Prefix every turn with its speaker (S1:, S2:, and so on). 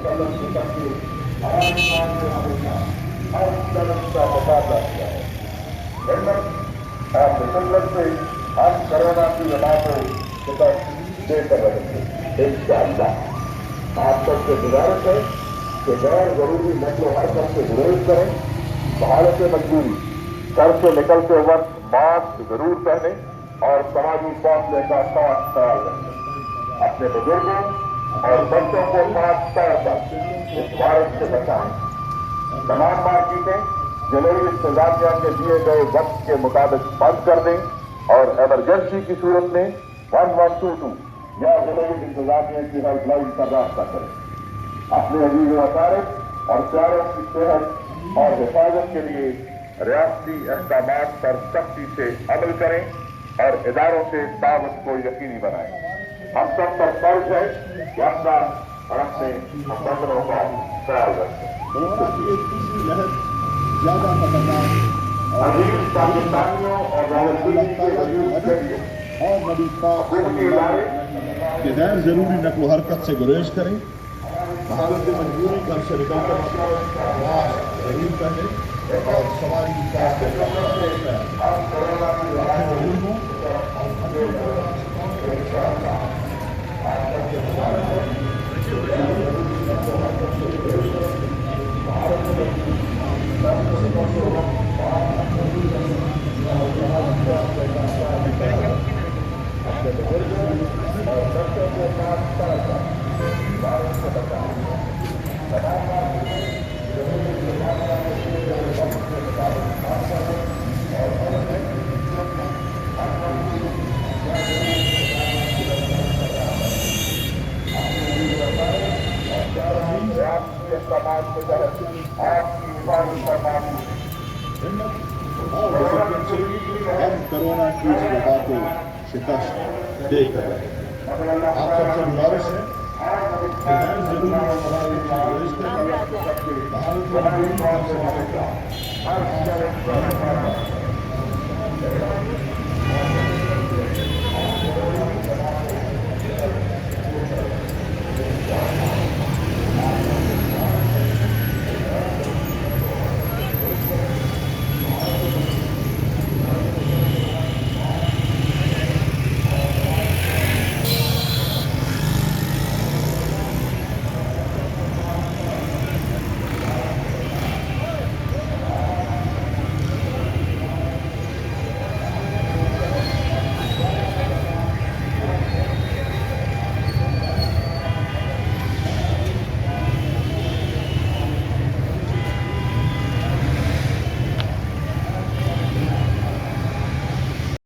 S1: مسلط ہو کر کے ہمارے سامنے ہمیشہ ہر طرف کا مقابلہ کیا ہے. ہمت اور مسلط سے ہم کرونا کی وبا کو شکست دے کر رہیں گے انشاءاللہ. آپ سب سے گزارش ہے کہ غیر ضروری نقل و حرکت سے گریز کریں. بحالت مجبوری گھر سے نکلتے وقت ماسک ضرور پہنیں اور سماجی فاصلے کا خاص خیال رکھیں. اپنے بزرگوں اور بچوں کو خاص طور پر اس وائرس سے بچائیں. تمام مارکیٹیں جنوبی انتظامیہ کے دیے گئے وقت کے مطابق بند کر دیں اور ایمرجنسی کی صورت میں 1122 یا جنوبی انتظامیہ کی ہیلپ لائن پر رابطہ کریں. اپنے عزیز و اقارب اور پیاروں کی صحت اور حفاظت کے لیے ریاستی اقدامات پر سختی سے عمل کریں اور اداروں سے دعوت کو یقینی بنائیں. ہم سب پر فرض ہے کہ اپنا اور اپنے ہموطنوں کا خیال رکھیں.
S2: زیادہ خطرناک
S1: عزیز پاکستانیوں اور راولپنڈی کے وجود کے لیے
S2: اور بڑی
S1: حکومتی ادارے
S2: کہ غیر ضروری نقل و حرکت سے گریز کریں. حالت مجبوری گھر سے نکل کر ماسک ضرور پہنیں اور سواری
S1: اقدامات کے تحت آپ کی حفاظت کرنا
S2: اور ڈسپلن سے ہم کرونا کی اس وبا کو شکست دے کر رہے ہیں. آپ سب سے گزارش ہے کہ غیر ضروری گریز کریں. بھارت میں